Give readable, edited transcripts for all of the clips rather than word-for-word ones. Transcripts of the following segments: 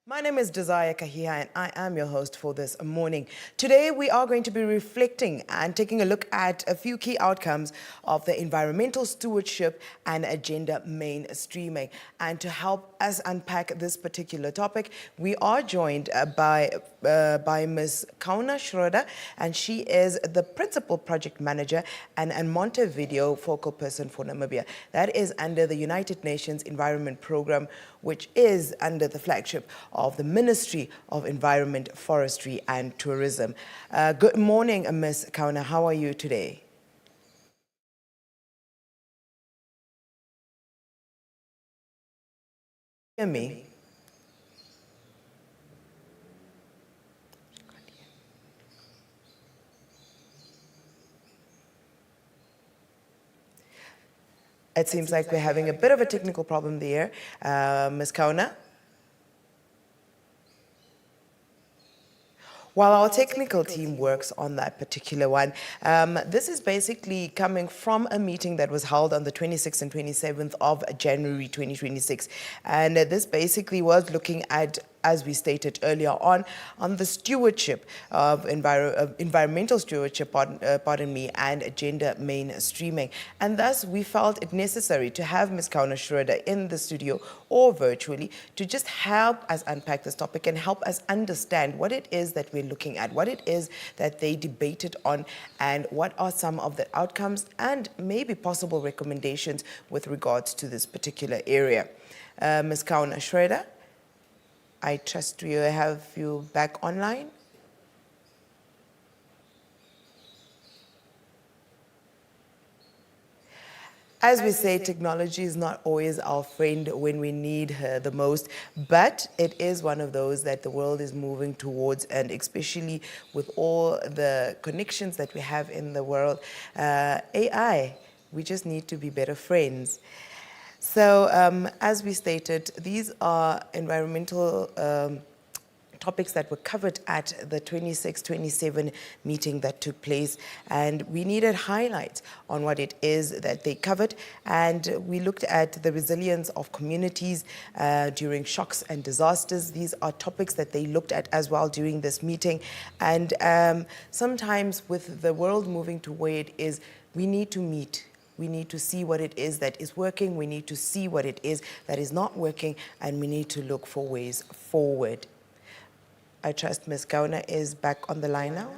My name is Desire Kahia and I am your host for this morning. Today we are going to be reflecting and taking a look at a few key outcomes of the environmental stewardship and agenda mainstreaming. And to help us unpack this particular topic, we are joined by Ms. Kauna Schroeder, and she is the Principal Project Manager and Montevideo Focal Person for Namibia. That is under the United Nations Environment Program, which is under the flagship of the Ministry of Environment, Forestry and Tourism. Good morning, Ms. Kauna. How are you today? Hear me? It seems like we're having a bit of a technical problem there. Ms. Kauna? While our technical team works on that particular one, this is basically coming from a meeting that was held on the 26th and 27th of January 2026. And this basically was looking at, as we stated earlier on the stewardship of environmental stewardship, and agenda mainstreaming. And thus, we felt it necessary to have Ms. Kauna Schroeder in the studio or virtually to just help us unpack this topic and help us understand what it is that we're looking at, what it is that they debated on, and what are some of the outcomes and maybe possible recommendations with regards to this particular area. Ms. Kauna Schroeder, I trust we have you back online. As we say, technology is not always our friend when we need her the most, but it is one of those that the world is moving towards, and especially with all the connections that we have in the world, AI, we just need to be better friends. So as we stated, these are environmental topics that were covered at the 26-27 meeting that took place, and we needed highlights on what it is that they covered. And we looked at the resilience of communities during shocks and disasters. These are topics that they looked at as well during this meeting. And sometimes with the world moving to where it is, we need to meet. We need to see what it is that is working, we need to see what it is that is not working, and we need to look for ways forward. I trust Ms. Kauna is back on the line now.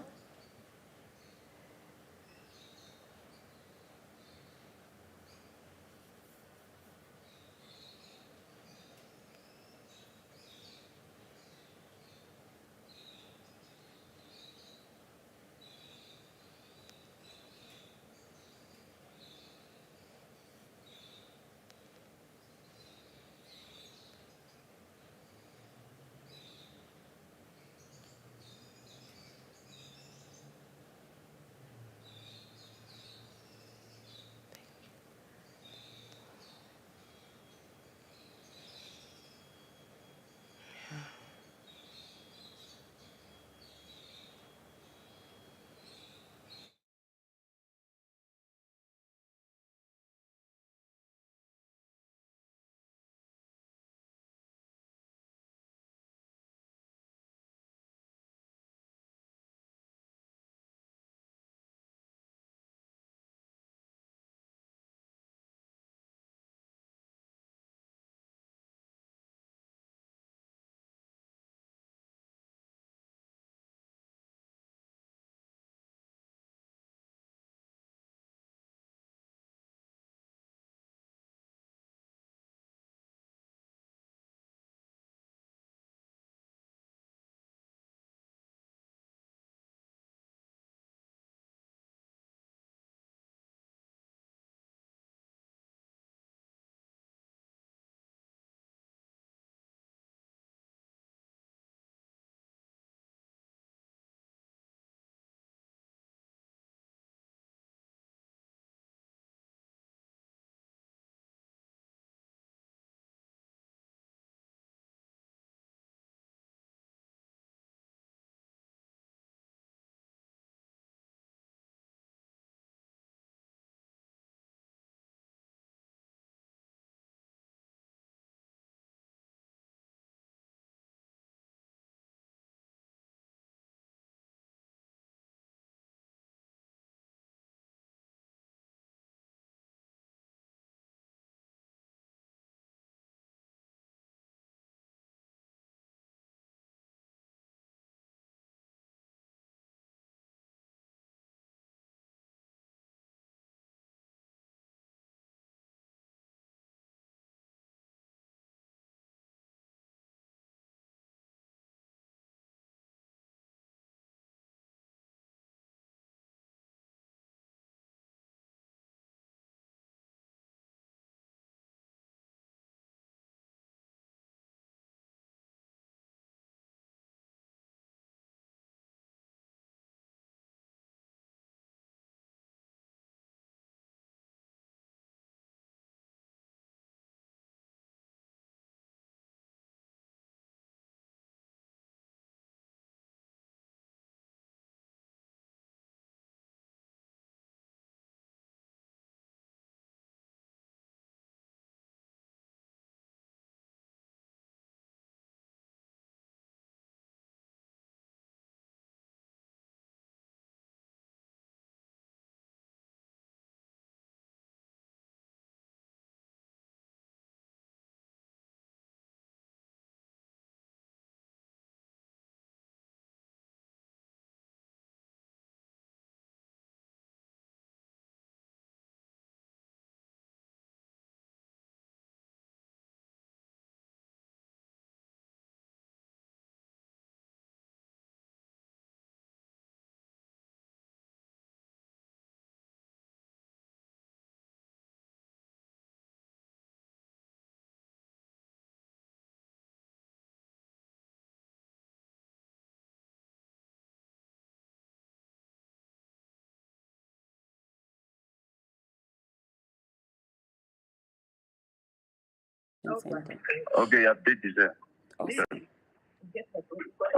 Center. Okay, update is there. Awesome.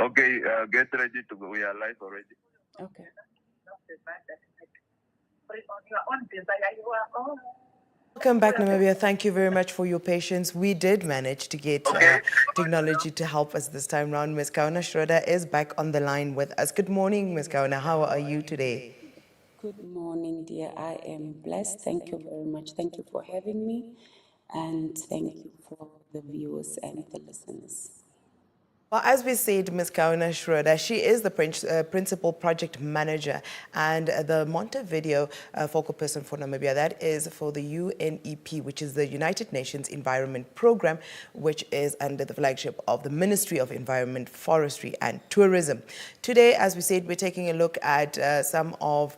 Okay, get ready to go. We are live already. Okay. Welcome back, Namibia. Thank you very much for your patience. We did manage to get technology to help us this time round. Ms. Kauna Schroeder is back on the line with us. Good morning, Ms. Kauna. How are you today? Good morning, dear. I am blessed. Thank you very much. Thank you for having me. And thank you for the viewers and the listeners. Well, as we said, Ms. Kauna Schroeder, she is the principal project manager and the Montevideo focal person for Namibia. That is for the UNEP, which is the United Nations Environment Program, which is under the flagship of the Ministry of Environment, Forestry and Tourism. Today, as we said, we're taking a look at some of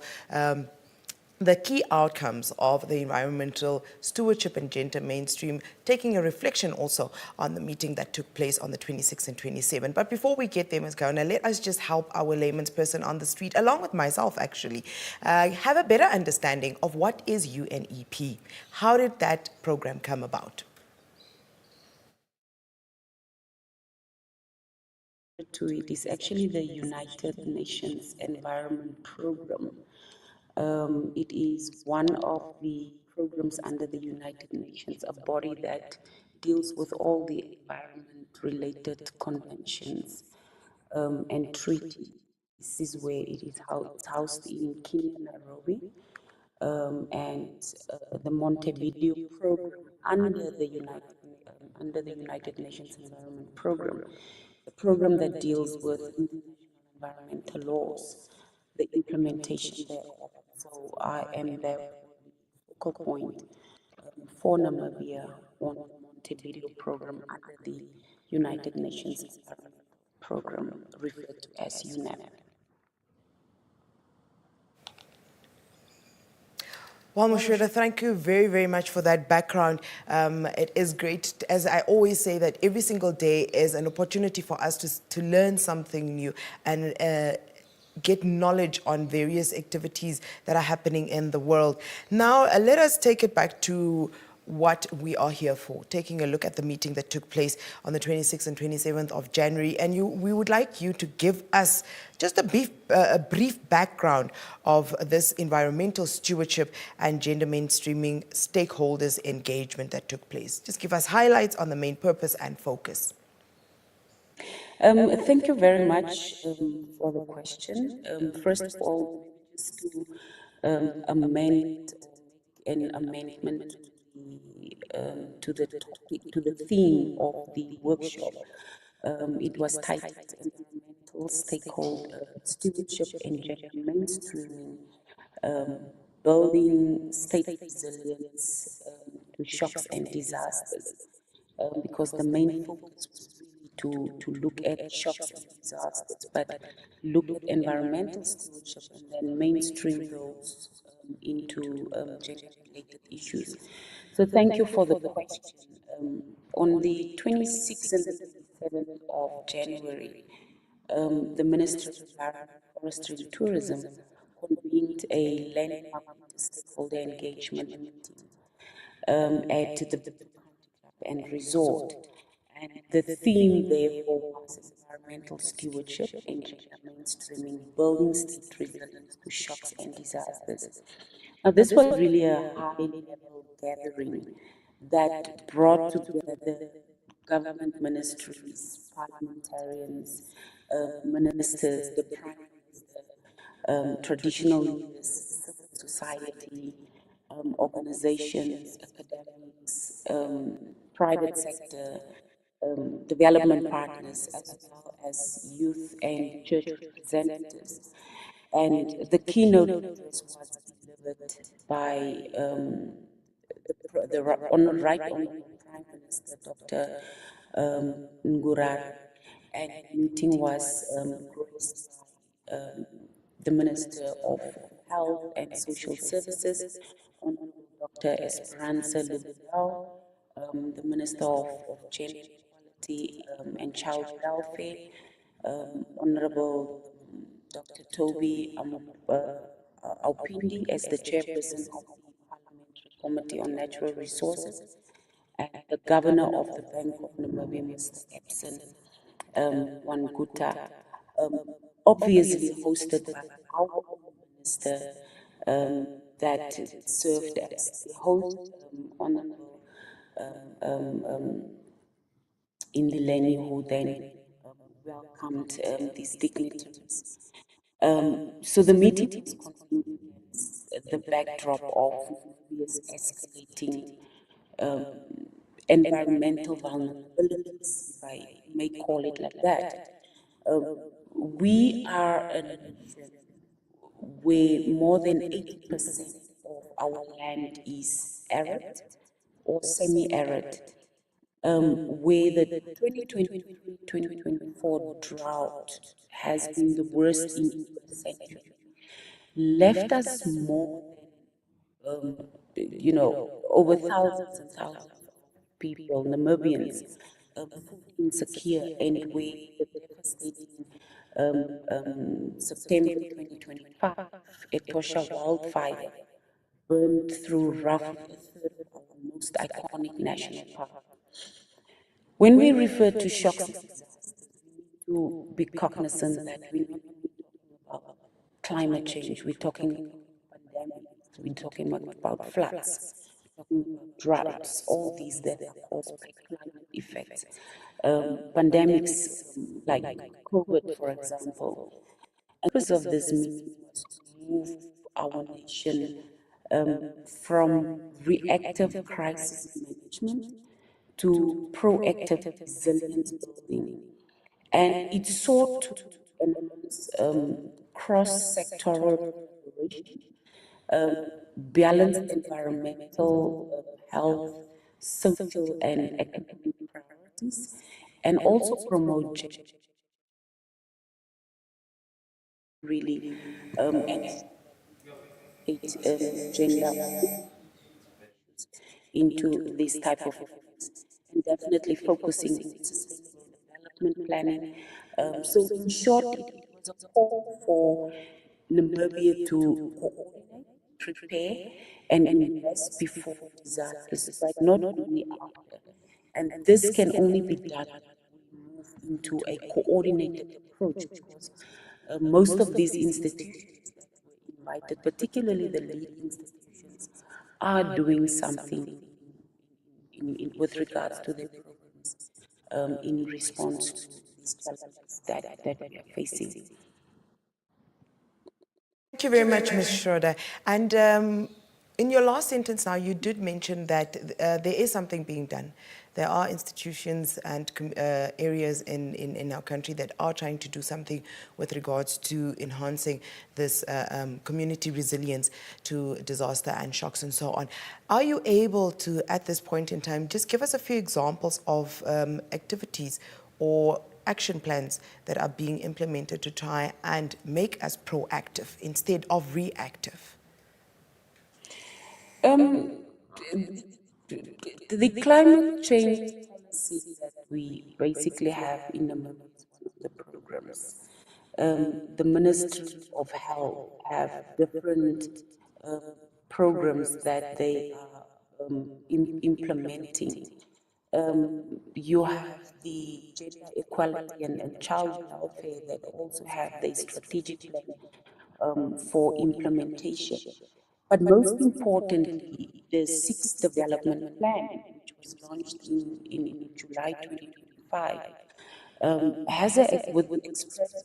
the key outcomes of the environmental stewardship and gender mainstream, taking a reflection also on the meeting that took place on the 26th and 27th. But before we get there, Ms. Kauna, let us just help our layman's person on the street, along with myself actually, have a better understanding of what is UNEP. How did that program come about? It is actually the United Nations Environment Program. It is one of the programs under the United Nations, a body that deals with all the environment-related conventions and treaties. This is where it's housed in Kenya, Nairobi, and the Montevideo program under the United Nations Environment Program, a program that deals with international environmental laws, the implementation thereof. So I am the focal point for Namibia on the Montevideo program under the United Nations Environment Program, referred to as UNEP. Well, Moshira, thank you very, very much for that background. It is great, as I always say, that every single day is an opportunity for us to learn something new and get knowledge on various activities that are happening in the world. Now, let us take it back to what we are here for, taking a look at the meeting that took place on the 26th and 27th of January. And we would like you to give us just a brief background of this environmental stewardship and gender mainstreaming stakeholders engagement that took place. Just give us highlights on the main purpose and focus. Thank you very much for the question. First of all, just to amend an amendment to the topic, to the theme of the workshop. It was titled Environmental Stakeholder Stewardship and Gender Mainstreaming, Building State Resilience to Shocks and Disasters, because the main focus was really to look at shocks and disasters, but look at environmental stewardship and then mainstream those into gender-related issues. So thank you for the question. On the 26th and 27th of January, the Ministry of Environment, Forestry and Tourism convened a landmark stakeholder engagement meeting at the and resort. And the theme therefore was environmental stewardship and gender mainstreaming, building state resilience to shocks and disasters. Now, this was really a high-level gathering that brought together government ministries, parliamentarians, ministers, the Prime Minister, traditional leaders, civil society, organizations, academics, private sector, development partners, as well as youth and church representatives. And the keynote address was delivered by the Right Honorable Prime Minister, Dr. Ngurara, and the meeting was graced by the Minister of Health and Social Services, Honorable Dr. Esperanza Livedel, the Minister of Gender Equality and Child Welfare, Honorable Dr. Toby Aupindi as the Chairperson of the Parliamentary Committee on Natural Resources, and the governor of the Bank of Namibia, Mr. Epson Wanguta, obviously hosted by our minister that served as the host, Honorable Indileni, who then welcomed these dignitaries. So the meeting was convened against the backdrop of Namibia's escalating environmental vulnerabilities, if I may call it like that. We are a nation where more than 80% of our land is arid or semi-arid, where the 2023-2024 drought has been the worst in a century, left us more than, over thousands and thousands of people, Namibians, food insecure, and where the devastating September 2025 Etosha wildfire burned through roughly a third of our most iconic national park. When we refer to shocks and disasters, we need to be cognizant that we're not only talking about climate change, we're talking about pandemics, we're talking about floods, we're talking about droughts, all these that are caused by climate effects. Pandemics like COVID, for example. And the purpose of this meeting was to move our nation from reactive crisis management to proactive resilience building. And it sought to enhance cross-sectoral collaboration, balanced environmental, health, social, and economic priorities, and also promote really gender into these type of efforts, and definitely focusing on sustainable development planning. So in short, it was a call for Namibia to coordinate, prepare, and invest before disasters, but not only after. And this can only be done when we move into a coordinated approach, because most of these institutions that were invited, particularly the lead institutions, are doing something with regards to their programs in response to these challenges that we are facing. Thank you very much, Ms. Schroeder. And in your last sentence now, you did mention that there is something being done. There are institutions and areas in our country that are trying to do something with regards to enhancing this community resilience to disaster and shocks and so on. Are you able to, at this point in time, just give us a few examples of activities or action plans that are being implemented to try and make us proactive instead of reactive? The climate change policy that we basically have in Namibia is one of the programs. The Ministry of Health have different programs that they are implementing. You have the gender equality and child welfare that also have their strategic plan for implementation. But most importantly, the sixth development plan, which was launched in July 2025, has with express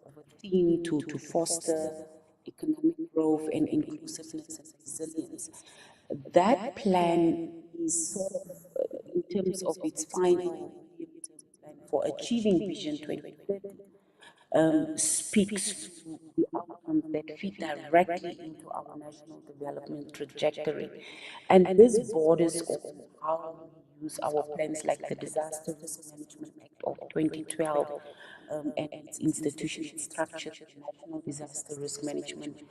of a theme to foster economic growth and inclusiveness and resilience. That plan is sort of, in terms of its final plan for achieving Vision 2030, speaks to the outcomes that feed directly into our national development trajectory. And this borders on how we use our plans like the Disaster Risk Management Act of 2012 and its institutional structure, the National Disaster Risk Management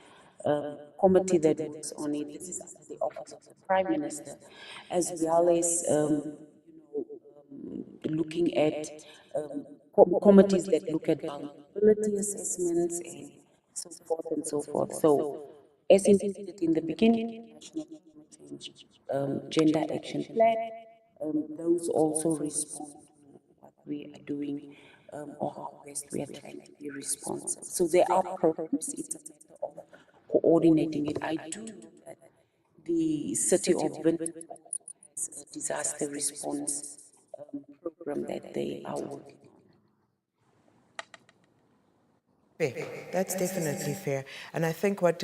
Committee that works on it. This is under the Office of the Prime Minister, as well as looking at committees that look at vulnerability assessments and so forth and so forth. So, as indicated in the beginning, National Climate Change Gender Action Plan those also respond to what we are doing, or how best we are trying to be responsive. So there are programs. It's a matter of coordinating it. I do know that the city of Windhoek has a disaster response program that they are working on. Fair. That's definitely fair. And I think what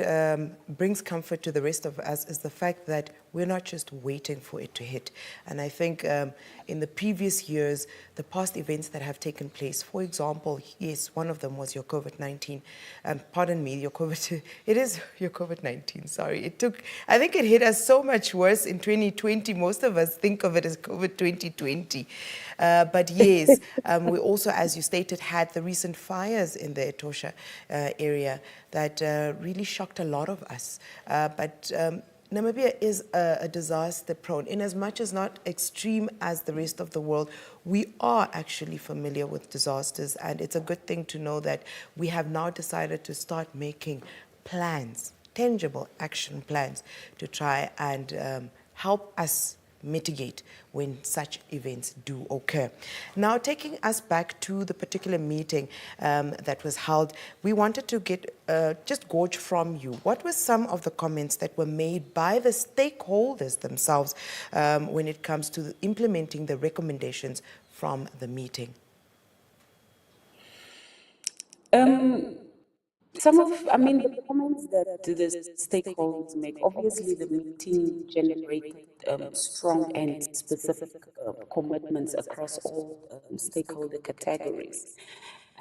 brings comfort to the rest of us is the fact that we're not just waiting for it to hit. And I think in the previous years, the past events that have taken place, for example, yes, one of them was your COVID-19. Pardon me, your COVID, it is your COVID-19, sorry. I think it hit us so much worse in 2020. Most of us think of it as COVID 2020. But yes, we also, as you stated, had the recent fires in the Etosha area that really shocked a lot of us. But Namibia is a disaster prone. In as much as not extreme as the rest of the world, we are actually familiar with disasters, and it's a good thing to know that we have now decided to start making plans, tangible action plans, to try and help us mitigate when such events do occur. Now, taking us back to the particular meeting that was held, we wanted to get just gauge from you, what were some of the comments that were made by the stakeholders themselves when it comes to implementing the recommendations from the meeting? The comments that the stakeholders make, obviously the meeting generated strong and specific commitments across all stakeholder categories.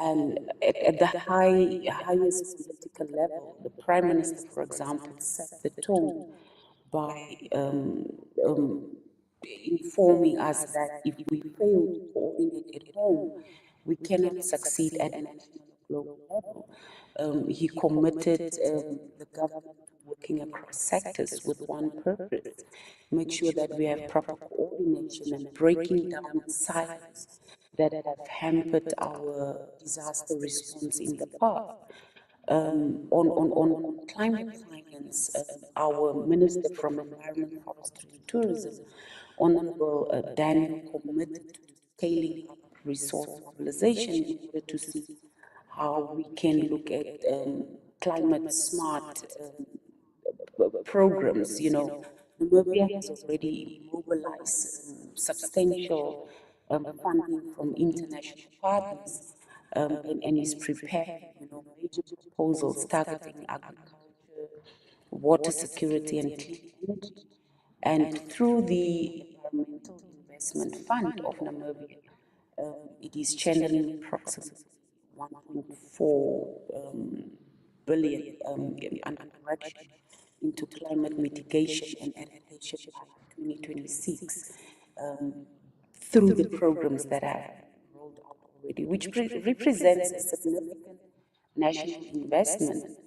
And at the highest political level, the Prime Minister, for example, set the tone by informing us that if we fail to coordinate at home, we cannot succeed at national or global level. He committed the government to working across sectors with one purpose: make sure that we have proper coordination and breaking down the silos that have hampered our disaster response in the past. On climate finance, our Minister from Environment, Forestry and Tourism, Honorable Daniel, committed to scaling up resource mobilization in order to see how we can look at climate smart programs. Namibia has already mobilized substantial funding from international partners, and is preparing, major proposals targeting agriculture, water security, and clean energy. And through the Environmental Investment Fund of Namibia, it is channeling approximately 1.4 billion under correction into climate mitigation and adaptation by 2026, through the programs that are rolled out already, which represents a significant national investment.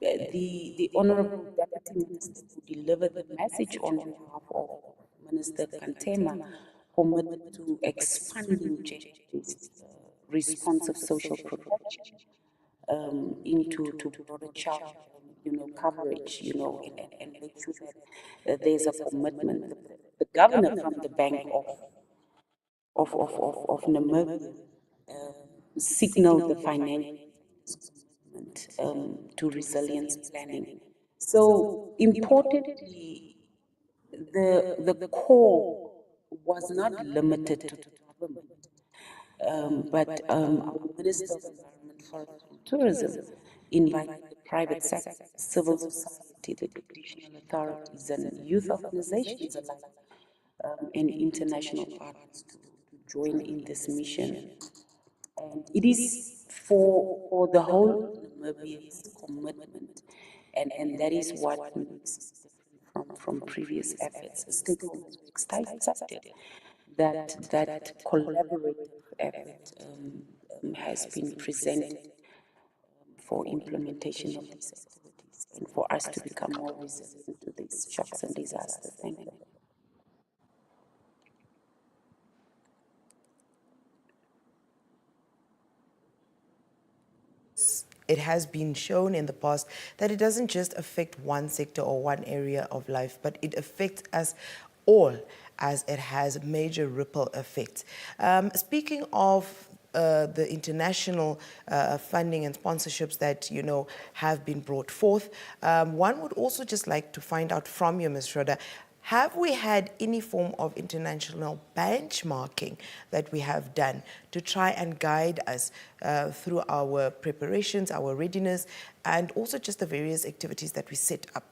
The Honorable Deputy Minister who delivered the message on behalf of Minister Kantema committed to expanding gender-based responsive social protection into broader child, coverage, and make sure that there's a commitment. The governor from the Bank of Namibia signaled the financial commitment to resilience planning. So importantly, the call was not limited to the government, but our Minister of Environment, Forestry and Tourism invited the private sector, civil society, the traditional authorities, and youth organizations alike, and international partners to join in this mission. And it is for the whole Namibia's commitment, and that is what makes it different from previous efforts. The stakeholders were excited that collaborative effort has been presented for implementation of these activities and for us to become more resilient to these shocks and disasters. Thank you. It has been shown in the past that it doesn't just affect one sector or one area of life, but it affects us all, as it has major ripple effects. Speaking of the international funding and sponsorships that, you know, have been brought forth, one would also just like to find out from you, Ms. Schroeder, have we had any form of international benchmarking that we have done to try and guide us through our preparations, our readiness, and also just the various activities that we set up?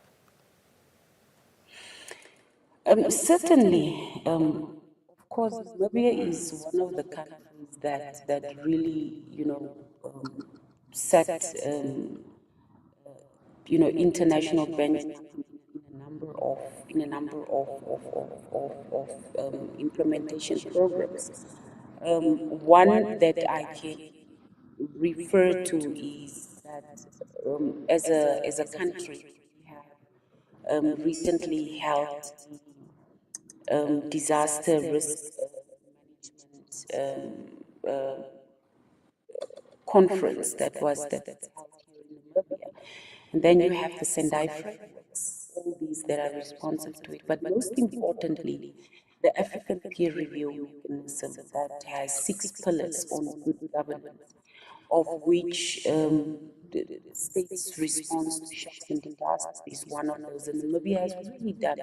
Certainly, of course, Namibia is one of the countries that really, set, international benchmarking in a number of implementation programs. One that I can refer to is that as a country we have recently held disaster risk management conference that's held here in Namibia. And then you have the Sendai frameworks, all these that are responsive to it. But most importantly, the African peer review mechanism that has 6 pillars on good governance, of which the state's response to shocks and disasters is one of those. And Namibia has really done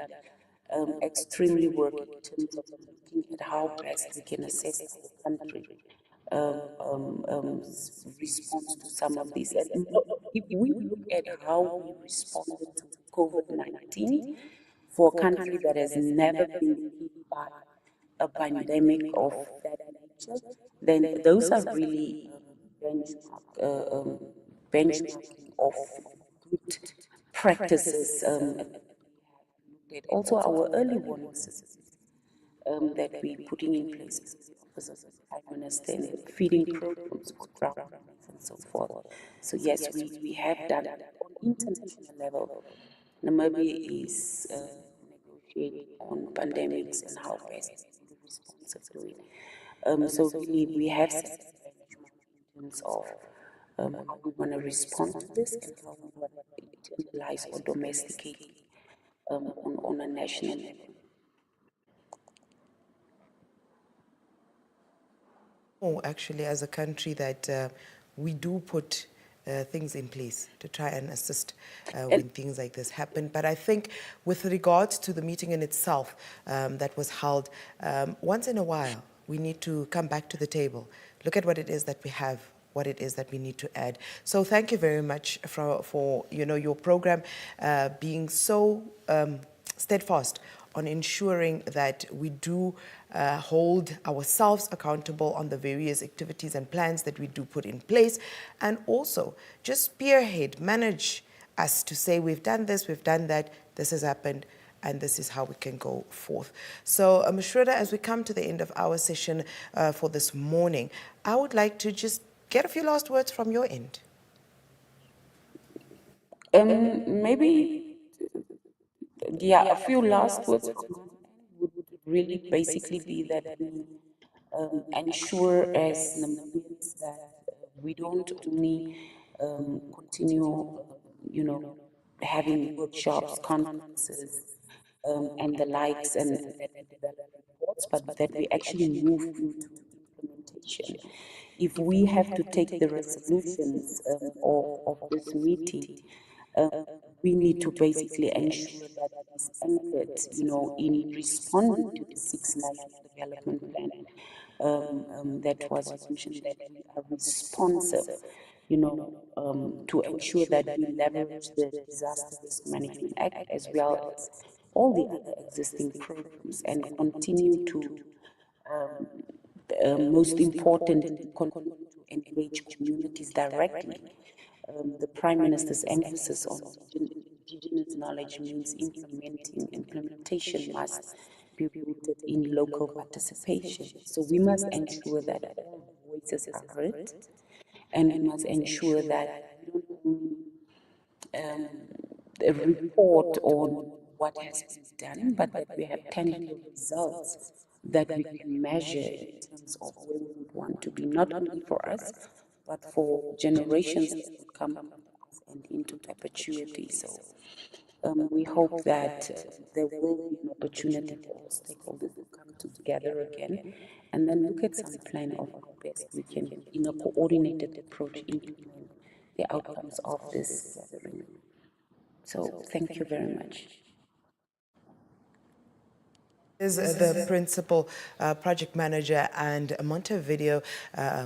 extremely work in terms of looking at how best we can assess our country response to some of these. And if we look at how we responded to COVID-19 for a country that has never been hit by a pandemic of that nature, then those are really benchmarking of good practices. Also, our early warning systems that we're putting in place as the Office of the Prime Minister, and feeding programs for ground and so forth. So yes, we have done that on international level. Namibia is negotiating on pandemics and how best to be responsive to it. So really, we have set a benchmark in terms of how we want to respond to this and how we want to internalize or domesticate it on a national level. Actually, as a country, that we do put things in place to try and assist when things like this happen. But I think with regards to the meeting in itself that was held, once in a while, we need to come back to the table, look at what it is that we have, what it is that we need to add. So thank you very much for your program being so steadfast on ensuring that we do hold ourselves accountable on the various activities and plans that we do put in place, and also just spearhead, manage us to say, we've done this, we've done that, this has happened, and this is how we can go forth. So, Ms. Schroeder, as we come to the end of our session for this morning, I would like to just get a few last words from your end. Maybe, yeah, a few last words from my end would really basically be that we ensure as Namibians that we don't only continue, having workshops, conferences, and the likes, and that we develop reports, but that we actually move into implementation. If we have to take the resolutions of this meeting, we need to basically ensure that it is anchored, in responding to the 6 National Development Plan that was mentioned, that we are responsive, to ensure that we leverage the Disaster Risk Management Act as well as all the other existing programs, and continue to, most importantly, continue to engage communities directly. The Prime Minister's emphasis on indigenous knowledge means implementation must be rooted in local participation. So we must ensure that all voices are heard, and we must ensure that we don't only report on what has been done, but that we have tangible results that we can measure in terms of where we would want to be, not only for us, but for generations that will come and into perpetuity. So We hope that there will be an opportunity for all stakeholders to come together again and then look at some plan of how best we can, in a coordinated approach, implement the outcomes of this gathering. So thank you very much. Is the principal project manager and Montevideo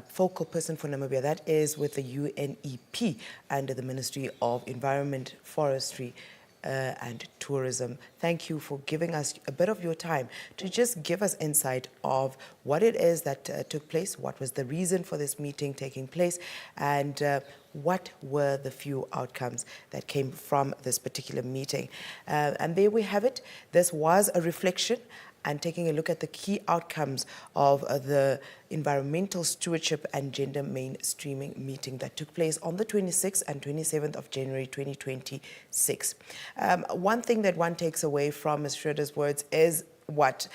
focal person for Namibia. That is with the UNEP under the Ministry of Environment, Forestry and Tourism. Thank you for giving us a bit of your time to just give us insight of what it is that took place, what was the reason for this meeting taking place, and what were the few outcomes that came from this particular meeting. And there we have it. This was a reflection and taking a look at the key outcomes of the Environmental Stewardship and Gender Mainstreaming meeting that took place on the 26th and 27th of January 2026. One thing that one takes away from Ms. Schroeder's words is what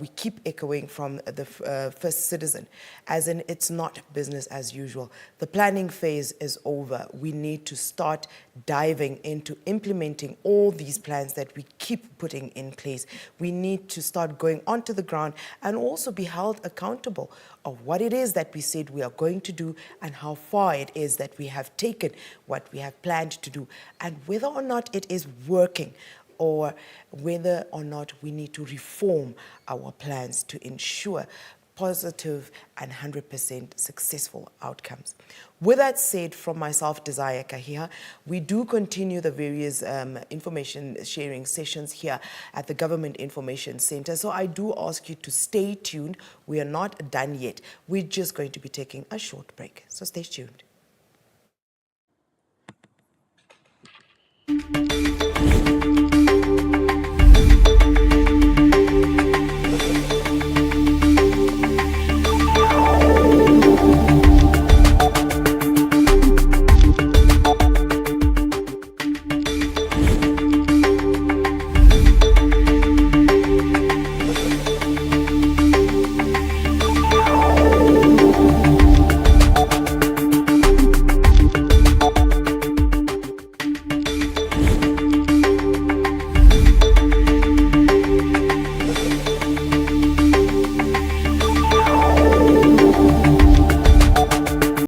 we keep echoing from the First Citizen, as in it's not business as usual. The planning phase is over. We need to start diving into implementing all these plans that we keep putting in place. We need to start going onto the ground and also be held accountable of what it is that we said we are going to do and how far it is that we have taken what we have planned to do and whether or not it is working, or whether or not we need to reform our plans to ensure positive and 100% successful outcomes. With that said, from myself, Desire Kahiha, we do continue the various information sharing sessions here at the Government Information Center. So I do ask you to stay tuned. We are not done yet. We're just going to be taking a short break. So stay tuned.